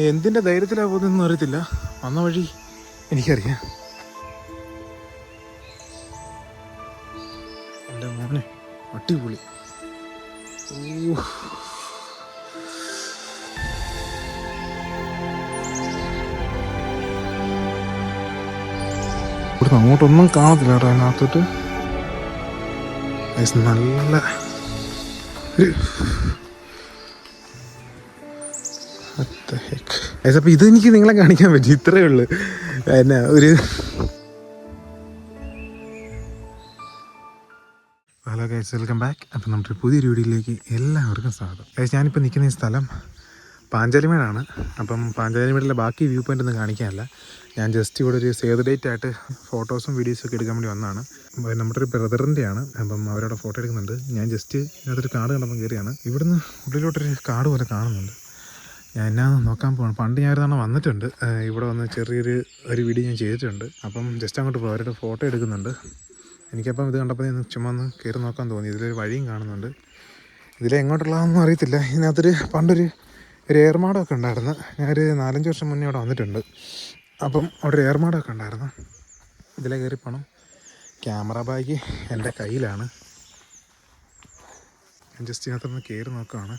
എന്തിൻ്റെ ധൈര്യത്തിലാണ് പോകുന്നതെന്ന് അറിയത്തില്ല. വന്ന വഴി എനിക്കറിയാം. എൻ്റെ മോനെ അടിപൊളി. ഇവിടുന്ന് അങ്ങോട്ടൊന്നും കാണത്തില്ല കേട്ടോ. അതിനകത്തോട്ട് നല്ല ഒരു അപ്പോൾ ഇതെനിക്ക് നിങ്ങളെ കാണിക്കാൻ പറ്റും. ഇത്രയേ ഉള്ളൂ. എന്നാ ഒരു ഹലോ ഗൈസ്, വെൽക്കം ബാക്ക്. അപ്പം നമ്മുടെ പുതിയൊരു വീഡിയോയിലേക്ക് എല്ലാവർക്കും സ്വാഗതം. ഗൈസ്, ഞാനിപ്പോൾ നിൽക്കുന്ന ഈ സ്ഥലം പാഞ്ചാലിമേടാണ്. അപ്പം പാഞ്ചാലിമേടിലെ ബാക്കി വ്യൂ പോയിൻ്റ് ഒന്നും കാണിക്കാനല്ല, ഞാൻ ജസ്റ്റ് ഇവിടെ ഒരു സേവ് ഡേറ്റ് ആയിട്ട് ഫോട്ടോസും വീഡിയോസും ഒക്കെ എടുക്കാൻ വേണ്ടി വന്നതാണ്. നമ്മുടെ ഒരു ബ്രദറിൻ്റെയാണ്. അപ്പം അവരവിടെ ഫോട്ടോ എടുക്കുന്നുണ്ട്. ഞാൻ ജസ്റ്റ് ഇതിനകത്തൊരു കാട് കണ്ടപ്പം കയറിയാണ്. ഇവിടുന്ന് ഉള്ളിലോട്ടൊരു കാട് പോലെ കാണുന്നുണ്ട്. ഞാൻ എന്നാന്ന് നോക്കാൻ പോകണം. പണ്ട് ഞാൻ ഒരു തവണ വന്നിട്ടുണ്ട്. ഇവിടെ വന്ന് ചെറിയൊരു വീഡിയോ ഞാൻ ചെയ്തിട്ടുണ്ട്. അപ്പം ജസ്റ്റ് അങ്ങോട്ട് പോകും. അവരുടെ ഫോട്ടോ എടുക്കുന്നുണ്ട്. എനിക്കപ്പം ഇത് കണ്ടപ്പോൾ ചുമ്മാ ഒന്ന് കയറി നോക്കാൻ തോന്നി. ഇതിലൊരു വഴിയും കാണുന്നുണ്ട്. ഇതിലെങ്ങോട്ടുള്ളതെന്നൊന്നും അറിയത്തില്ല. ഇതിനകത്തൊരു പണ്ടൊരു ഏർമാടമൊക്കെ ഉണ്ടായിരുന്നു. ഞാനൊരു 4-5 വർഷം മുന്നേ അവിടെ വന്നിട്ടുണ്ട്. അപ്പം അവിടെ ഒരു ഏർമാടമൊക്കെ ഉണ്ടായിരുന്നു. ഇതിലെ കയറി പോകണം. ക്യാമറ ബാഗ് എൻ്റെ കയ്യിലാണ്. ഞാൻ ജസ്റ്റ് ഇതിനകത്തൊന്ന് കയറി നോക്കുകയാണ്.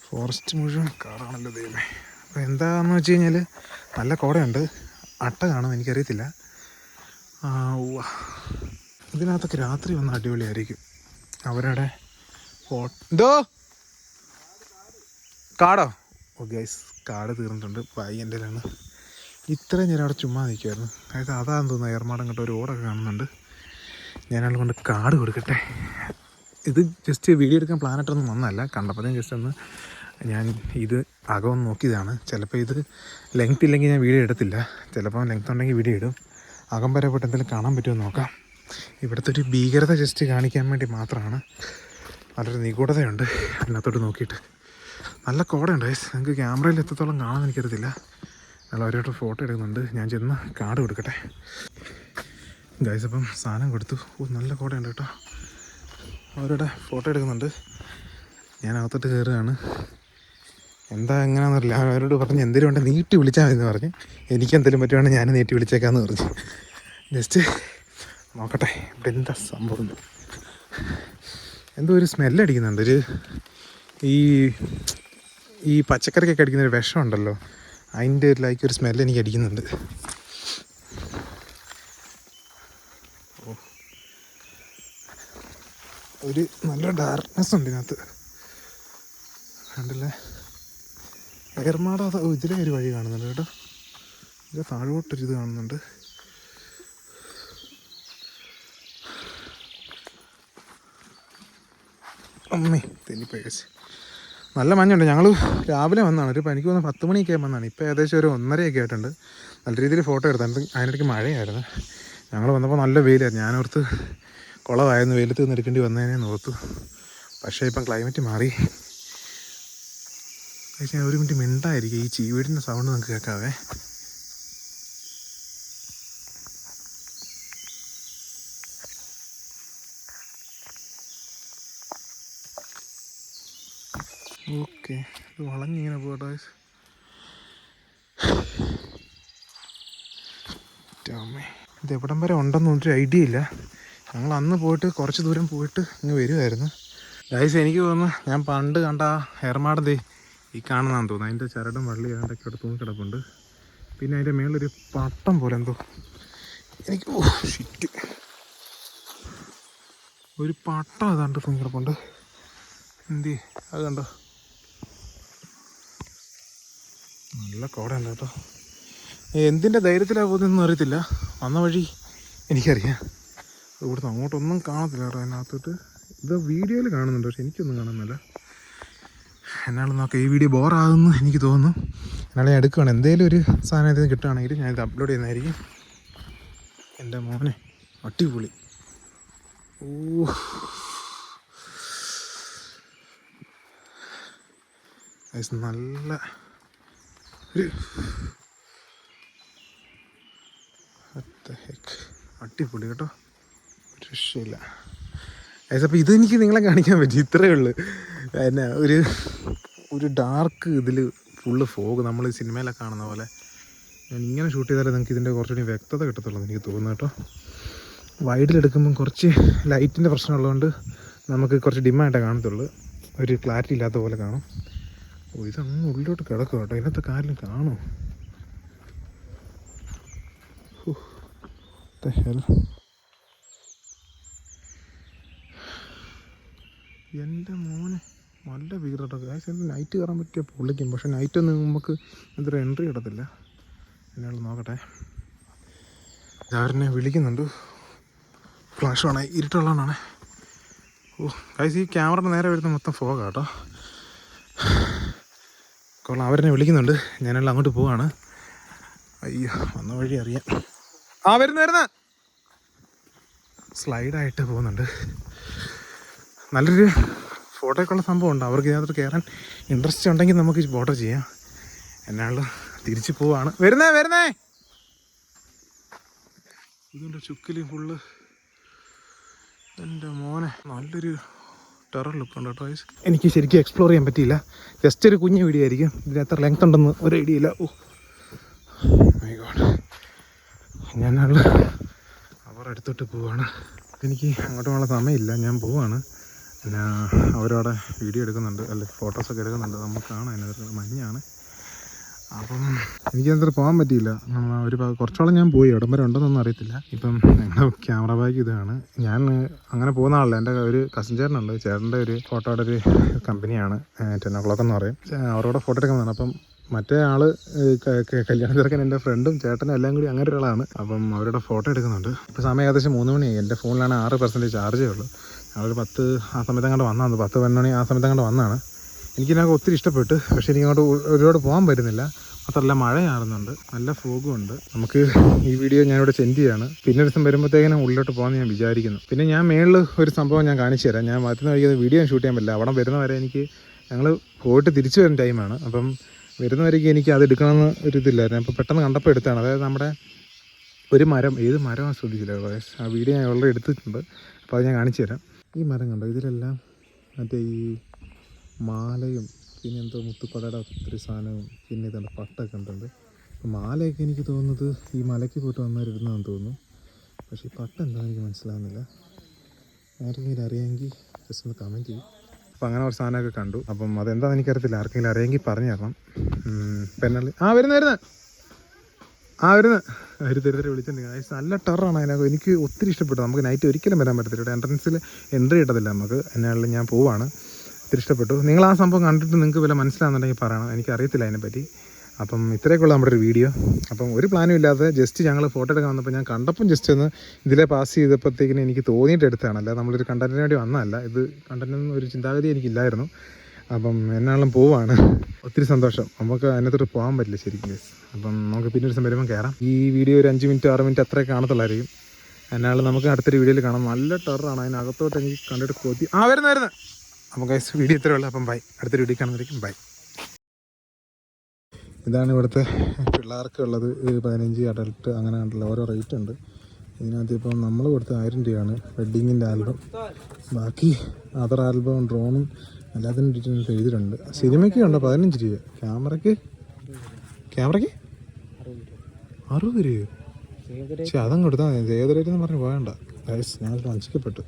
ഫോറസ്റ്റ് മുഴുവൻ കാടാണല്ലോ ദൈവമേ. അപ്പോൾ എന്താണെന്ന് വെച്ച് കഴിഞ്ഞാൽ നല്ല കോടയുണ്ട്. അട്ട കാണും, എനിക്കറിയത്തില്ല. ഇതിനകത്തൊക്കെ രാത്രി വന്ന അടിപൊളിയായിരിക്കും. അവരുടെ എന്തോ കാടോ? ഓ ഗൈസ്, കാട് തീർന്നിട്ടുണ്ട്. എൻ്റെ കയ്യിലാണ്. ഇത്രയും നേരം അവിടെ ചുമ്മാ നിൽക്കുമായിരുന്നു. അതായത് അതാന്ന് തോന്നുന്നു ഏർമാടം കണ്ട ഒരു ഓടൊക്കെ കാണുന്നുണ്ട്. ഞാനവിടെ കൊണ്ട് കാട് കൊടുക്കട്ടെ. ഇത് ജസ്റ്റ് വീഡിയോ എടുക്കാൻ പ്ലാനായിട്ടൊന്നും വന്നതല്ല. കണ്ടപ്പോഴത്തേക്കും ജസ്റ്റ് ഒന്ന് ഞാൻ ഇത് അകമൊന്ന് നോക്കിയതാണ്. ചിലപ്പോൾ ഇത് ലെങ്ത് ഇല്ലെങ്കിൽ ഞാൻ വീഡിയോ എടുത്തില്ല. ചിലപ്പോൾ ലെങ്ത് ഉണ്ടെങ്കിൽ വീഡിയോ ഇടും. അകം വരെ പോയിട്ട് എന്തെങ്കിലും കാണാൻ പറ്റുമോ നോക്കാം. ഇവിടുത്തെ ഒരു ഭീകരത ജസ്റ്റ് കാണിക്കാൻ വേണ്ടി മാത്രമാണ്. നല്ലൊരു നിഗൂഢതയുണ്ട് അതിനകത്തോട്ട് നോക്കിയിട്ട്. നല്ല കോടയുണ്ട്. നിങ്ങൾക്ക് ക്യാമറയിൽ എത്രത്തോളം കാണാൻ എനിക്കറിയത്തില്ല. ഞങ്ങൾ അവരോട്ട് ഫോട്ടോ എടുക്കുന്നുണ്ട്. ഞാൻ ചെന്ന് കാർഡ് കൊടുക്കട്ടെ ഗൈസ്. അപ്പം സാധനം കൊടുത്തു. നല്ല കോടയുണ്ട് കേട്ടോ. അവരുടെ ഫോട്ടോ എടുക്കുന്നുണ്ട്. ഞാൻ അകത്തോട്ട് കയറുകയാണ്. എന്താ എങ്ങനെയാണെന്നറിയില്ല. അവരോട് പറഞ്ഞ് എന്തെങ്കിലും ഉണ്ടെങ്കിൽ നീട്ടി വിളിച്ചാൽ മതി എന്ന് പറഞ്ഞ്. എനിക്കെന്തെങ്കിലും പറ്റുവാണെങ്കിൽ ഞാൻ നീട്ടി വിളിച്ചേക്കാമെന്ന് പറഞ്ഞു. ജസ്റ്റ് നോക്കട്ടെ ഇവിടെ എന്താ സംഭവം. എന്തോ ഒരു സ്മെല്ലടിക്കുന്നുണ്ട്. ഈ പച്ചക്കറിക്കൊക്കെ അടിക്കുന്നൊരു വിഷമുണ്ടല്ലോ, അതിൻ്റെ ഒരു സ്മെല്ല് എനിക്ക് അടിക്കുന്നുണ്ട്. ഒരു നല്ല ഡാർക്ക്നെസ് ഉണ്ട് ഇതിനകത്ത്, കണ്ടില്ലേ? ഏർമാട ഇതിലെ ഒരു വഴി കാണുന്നുണ്ട് കേട്ടോ. ഇതിൽ താഴോട്ടൊരിത് കാണുന്നുണ്ട്. അമ്മേ തെന്നിപ്പേകച്ച്. നല്ല മഞ്ഞുണ്ട്. ഞങ്ങൾ രാവിലെ വന്നതാണ്. എനിക്ക് തോന്നുന്നു 10 മണിയൊക്കെ വന്നതാണ്. ഇപ്പോൾ ഏകദേശം ഒരു 1:30 ആയിട്ടുണ്ട്. നല്ല രീതിയിൽ ഫോട്ടോ എടുത്തു. അതിനിടയ്ക്ക് മഴയായിരുന്നു. ഞങ്ങൾ വന്നപ്പോൾ നല്ല വെയിലായിരുന്നു. ഞാനോർത്ത് കുളമായിരുന്നു, വെയിലത്ത് നിന്ന് എടുക്കേണ്ടി വന്നതിനെ ഓർത്തു. പക്ഷേ ഇപ്പം ക്ലൈമറ്റ് മാറി. പക്ഷേ 1 മിനിറ്റ് മിണ്ടായിരിക്കും. ഈ ചീവീടിൻ്റെ സൗണ്ട് നമുക്ക് കേൾക്കാവേ. ഓക്കെ, ഇത് വളഞ്ഞിങ്ങനെ പോകട്ടോ. ഇത് എവിടം വരെ ഉണ്ടെന്ന് ഒരു ഐഡിയ ഇല്ല. ഞങ്ങൾ അന്ന് പോയിട്ട് കുറച്ച് ദൂരം പോയിട്ട് ഇങ്ങ് വരുമായിരുന്നു. ഗൈസ്, എനിക്ക് തോന്നുന്നു ഞാൻ പണ്ട് കണ്ട ഏർമാടം ഈ കാണുന്നതാണെന്ന് തോന്നുന്നു. അതിൻ്റെ ചരടും വള്ളി ഏതാണ്ടൊക്കെ അവിടെ തൂങ്ങിക്കിടപ്പുണ്ട്. പിന്നെ അതിൻ്റെ മേളിലൊരു പട്ടം പോലെ എന്തോ എനിക്ക് ഷിറ്റ് ഒരു പട്ടം ഏതാണ്ട് തൂങ്ങിക്കിടപ്പുണ്ട്. എന്തി അത് കണ്ടോ? നല്ല കോടയുണ്ട് കേട്ടോ. എന്തിൻ്റെ ധൈര്യത്തിലാണ് പോകുന്നതെന്ന് അറിയത്തില്ല. വന്ന വഴി എനിക്കറിയാം. ഇവിടുന്ന് അങ്ങോട്ടൊന്നും കാണത്തില്ല കേട്ടോ. അതിനകത്തോട്ട് ഇത് വീഡിയോയിൽ കാണുന്നുണ്ട്, പക്ഷെ എനിക്കൊന്നും കാണുന്നില്ല. എന്നാലും നോക്കാം. ഈ വീഡിയോ ബോറാകുമെന്ന് എനിക്ക് തോന്നുന്നു. എന്നാലും ഞാൻ എടുക്കുകയാണ്. എന്തെങ്കിലും ഒരു സാധനം ഇതിൽ കിട്ടുകയാണെങ്കിൽ ഞാനിത് അപ്ലോഡ് ചെയ്യുന്നതായിരിക്കും. എൻ്റെ മോനെ അടിപൊളി. നല്ല ഒരു അടിപൊളി കേട്ടോ. ഒരു രക്ഷയില്ല. അപ്പോൾ ഇതെനിക്ക് നിങ്ങളെ കാണിക്കാൻ പറ്റും. ഇത്രയേ ഉള്ളൂ. എന്നാ ഒരു ഒരു ഡാർക്ക് ഇതിൽ ഫുള്ള് ഫോഗ് നമ്മൾ സിനിമയിലൊക്കെ കാണുന്ന പോലെ. ഞാൻ ഇങ്ങനെ ഷൂട്ട് ചെയ്താലേ നിങ്ങൾക്ക് ഇതിൻ്റെ കുറച്ചുകൂടി വ്യക്തത കിട്ടത്തുള്ളൂ എന്ന് എനിക്ക് തോന്നുന്നു കേട്ടോ. വൈഡിലെടുക്കുമ്പം കുറച്ച് ലൈറ്റിൻ്റെ പ്രശ്നമുള്ളതുകൊണ്ട് നമുക്ക് കുറച്ച് ഡിമ്മായിട്ടേ കാണത്തുള്ളൂ, ഒരു ക്ലാരിറ്റി ഇല്ലാത്ത പോലെ കാണും. ഓ ഇതങ്ങ് ഉള്ളിലോട്ട് കിടക്കും കേട്ടോ, ഇതിനകത്ത് കാര്യം കാണും. എൻ്റെ മോനെ നല്ല വീടട്ടോ ഗൈസ്. നൈറ്റ് കയറാൻ പറ്റിയ പൊള്ളിക്കും, പക്ഷെ നൈറ്റൊന്നും നമുക്ക് എന്തൊരു എൻട്രി കിട്ടത്തില്ല. എന്നാൾ നോക്കട്ടെ. അവരെന്നെ വിളിക്കുന്നുണ്ട്, ഫ്ലാഷ് ആണേ, ഇരുട്ടുള്ളതാണേ. ഓ ഗൈസ് ഈ ക്യാമറ നേരെ വരുന്ന മൊത്തം ഫോഗാണ് കേട്ടോ. കൊള്ളാം, അവരെന്നെ വിളിക്കുന്നുണ്ട്, ഞാനെല്ലാം അങ്ങോട്ട് പോവാണ്. അയ്യോ വന്ന വഴി അറിയാം. ആ വരുന്ന സ്ലൈഡായിട്ട് പോകുന്നുണ്ട്. നല്ലൊരു ഫോട്ടോയ്ക്കുള്ള സംഭവം ഉണ്ട്. അവർക്ക് ഇതിനകത്ത് കയറാൻ ഇൻട്രസ്റ്റ് ഉണ്ടെങ്കിൽ നമുക്ക് ഫോട്ടോ ചെയ്യാം. എന്നാലും തിരിച്ച് പോവാണ്. വരുന്നേ ഇതുകൊണ്ട് ചുക്കിലും ഫുള്ള്. എൻ്റെ മോനെ നല്ലൊരു ടെറർ ലുക്ക് ഉണ്ട് കേട്ടോ. എനിക്ക് ശരിക്കും എക്സ്പ്ലോർ ചെയ്യാൻ പറ്റിയില്ല, ജസ്റ്റ് ഒരു കുഞ്ഞു വീഡിയോ ആയിരിക്കും. ഇതിന് എത്ര ലെങ്ത് ഉണ്ടെന്ന് ഒരു ഐഡിയ ഇല്ല. ഓ മൈ ഗോഡ്, ഞാനുള്ള അവർ അടുത്തോട്ട് പോവാണ്. എനിക്ക് അങ്ങോട്ട് പോകാനുള്ള സമയമില്ല, ഞാൻ പോവാണ്. പിന്നെ അവരവിടെ വീഡിയോ എടുക്കുന്നുണ്ട്, അല്ലെ ഫോട്ടോസൊക്കെ എടുക്കുന്നുണ്ട്. നമുക്ക് കാണാം, അതിനകത്ത് മഞ്ഞാണ്. അപ്പം എനിക്കതിനകത്ത് പോകാൻ പറ്റിയില്ല. ഒരു കുറച്ചോളം ഞാൻ പോയി, എവിടം വരെ ഉണ്ടെന്നൊന്നും അറിയത്തില്ല. ഇപ്പം ഞങ്ങളുടെ ക്യാമറ ബാഗ് ഇതാണ്. ഞാൻ അങ്ങനെ പോകുന്ന ആളല്ല, എൻ്റെ ഒരു കസിൻ ചേട്ടനുണ്ട്, ചേട്ടൻ്റെ ഒരു ഫോട്ടോയുടെ ഒരു കമ്പനിയാണ് 10 o'clock എന്ന് പറയും. അവരോടെ ഫോട്ടോ എടുക്കുന്നതാണ്. അപ്പം മറ്റേ ആൾ കല്യാണം തിരക്കാൻ എൻ്റെ ഫ്രണ്ടും ചേട്ടനും എല്ലാം കൂടി അങ്ങനെ ഒരാളാണ്. അപ്പം അവരുടെ ഫോട്ടോ എടുക്കുന്നുണ്ട്. ഇപ്പോൾ സമയം ഏകദേശം 3 മണിയായി. എൻ്റെ ഫോണിലാണ് 6% ചാർജേ ഉള്ളൂ. ഞങ്ങളൊരു 10 ആ സമയത്തങ്ങോട്ട് വന്നതാണ്, 10-12 മണി ആ സമയത്തങ്ങോട്ട് വന്നതാണ്. എനിക്കിതിനൊക്കെ ഒത്തിരി ഇഷ്ടപ്പെട്ടു, പക്ഷേ എനിക്കങ്ങോട്ട് ഒരുപാട് പോകാൻ പറ്റുന്നില്ല. മാത്രമല്ല മഴ ചാറുന്നുണ്ട്, നല്ല ഫോഗും ഉണ്ട്. നമുക്ക് ഈ വീഡിയോ ഞാനിവിടെ സെൻഡ് ചെയ്യാണ്. പിന്നെ ഒരു ദിവസം വരുമ്പോഴത്തേക്കിനും ഉള്ളിലോട്ട് പോകാമെന്ന് ഞാൻ വിചാരിക്കുന്നു. പിന്നെ ഞാൻ മേളിൽ ഒരു സംഭവം ഞാൻ കാണിച്ചു തരാം. ഞാൻ വരുന്ന വഴിക്ക് വീഡിയോ ഷൂട്ട് ചെയ്യാൻ പറ്റില്ല, അവിടെ വരുന്നവരെ എനിക്ക് ഞങ്ങൾ പോയിട്ട് തിരിച്ചു വരുന്ന ടൈമാണ്. അപ്പം വരുന്നവരേക്ക് എനിക്ക് അത് എടുക്കണമെന്ന് ഒരു ഇതില്ലായിരുന്നു. അപ്പോൾ പെട്ടെന്ന് കണ്ടപ്പോൾ എടുത്താണ്. അതായത് നമ്മുടെ ഒരു മരം, ഏത് മരമാണ് ശ്രദ്ധിച്ചില്ല, ആ വീഡിയോ ഞാൻ ഓൾറെഡി എടുത്തിട്ടുണ്ട്. അപ്പോൾ അത് ഞാൻ കാണിച്ചു തരാം. ഈ മരം കണ്ടോ, ഇതിലെല്ലാം മറ്റേ ഈ മാലയും പിന്നെ എന്തോ മുത്തുപ്പടയുടെ ഒത്തിരി സാധനവും പിന്നെ ഇതുണ്ട് പട്ടൊക്കെ ഉണ്ടുണ്ട്. അപ്പോൾ മാലയൊക്കെ എനിക്ക് തോന്നുന്നത് ഈ മലയ്ക്ക് പോയിട്ട് വന്നവരിടുന്നതെന്ന് തോന്നുന്നു. പക്ഷേ ഈ പട്ട എന്താണെന്ന് എനിക്ക് മനസ്സിലാകുന്നില്ല. ആർക്കെങ്കിലും അറിയാമെങ്കിൽ ജസ്റ്റ് ഒന്ന് കമൻറ്റ് ചെയ്യും. അപ്പോൾ അങ്ങനെ ഒരു സാധനമൊക്കെ കണ്ടു. അപ്പം അതെന്താണെന്ന് എനിക്കറിയത്തില്ല, ആർക്കെങ്കിലും അറിയാമെങ്കിൽ പറഞ്ഞു തരണം. പെണ്ണള്ളി വരുന്ന ഒരു തിരുത്തരെ വിളിച്ചിട്ടുണ്ട്. നല്ല ടെററാണ് അതിനകത്ത്. എനിക്ക് ഒത്തിരി ഇഷ്ടപ്പെട്ടു. നമുക്ക് നൈറ്റ് ഒരിക്കലും വരാൻ പറ്റത്തില്ല, ഇവിടെ എൻട്രൻസിൽ എൻട്രി കിട്ടത്തില്ല നമുക്ക്. എന്നാലും ഞാൻ പോവാണ്, ഒത്തിരി ഇഷ്ടപ്പെട്ടു. നിങ്ങൾ ആ സംഭവം കണ്ടിട്ട് നിങ്ങൾക്ക് വല്ല മനസ്സിലാകുന്നുണ്ടെങ്കിൽ പറയണം, എനിക്കറിയത്തില്ല അതിനെപ്പറ്റി. അപ്പം ഇത്രയൊക്കെയുള്ള നമ്മുടെ ഒരു വീഡിയോ. അപ്പം ഒരു പ്ലാനും ഇല്ലാതെ ജസ്റ്റ് ഞങ്ങൾ ഫോട്ടോ എടുക്കാൻ വന്നപ്പോൾ ഞാൻ കണ്ടപ്പം ജസ്റ്റ് ഒന്ന് ഇതിലെ പാസ് ചെയ്തപ്പോഴത്തേക്കിനും എനിക്ക് തോന്നിയിട്ട് എടുത്തതാണ്. അല്ല നമ്മളൊരു കണ്ടന്റിന് വേണ്ടി വന്നതല്ല, ഇത് കണ്ടന്റിന് ഒരു ചിന്താഗതി എനിക്കില്ലായിരുന്നു. അപ്പം എന്നാലും പോവാണ്, ഒത്തിരി സന്തോഷം. നമുക്ക് അതിനകത്തോട്ട് പോകാൻ പറ്റില്ല ശരിക്കും. അപ്പം നമുക്ക് പിന്നെ ഒരു ദിവസം വരുമ്പം കയറാം. ഈ വീഡിയോ ഒരു 5 മിനിറ്റ് 6 മിനിറ്റ് അത്രയൊക്കെ കാണത്തുള്ളായിരിക്കും. എന്നാലും നമുക്ക് അടുത്തൊരു വീഡിയോയിൽ കാണാം. നല്ല ടെററാണ്, അതിനകത്തോട്ട് എനിക്ക് കണ്ടിട്ട് കൊതി. വരുന്ന അപ്പം ഗൈസ് വീഡിയോ ഇത്രയേ ഉള്ളൂ. അപ്പം ബൈ, അടുത്തൊരു വീഡിയോ കാണുന്നതായിരിക്കും. ബൈ. ഇതാണ് ഇവിടുത്തെ പിള്ളേർക്കുള്ളത്. 15 അഡൽട്ട് അങ്ങനെ കണ്ടുള്ള ഓരോ റേറ്റ് ഉണ്ട്. ഇതിനകത്ത് ഇപ്പം നമ്മൾ കൊടുത്ത 1000 രൂപയാണ് വെഡ്ഡിങ്ങിൻ്റെ ആൽബം. ബാക്കി അതർ ആൽബവും ഡ്രോണും എല്ലാത്തിനും ഡീറ്റെയിൽസ് എഴുതിയിട്ടുണ്ട്. സിനിമയ്ക്ക് ഉണ്ടോ 15 രൂപ, ക്യാമറയ്ക്ക് 60 രൂപയോ? പക്ഷെ അതങ്ങ് കൊടുത്താൽ മതി, ഏതൊരെന്ന് പറഞ്ഞ് പോകണ്ട ഗൈസ്. ഞാനത് വഞ്ചിക്കപ്പെട്ടു.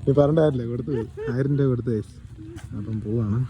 നീ പറഞ്ഞിട്ടായില്ലേ കൊടുത്തു, 1000 രൂപ കൊടുത്തു ഗൈസ്. അപ്പം പോവാണ്.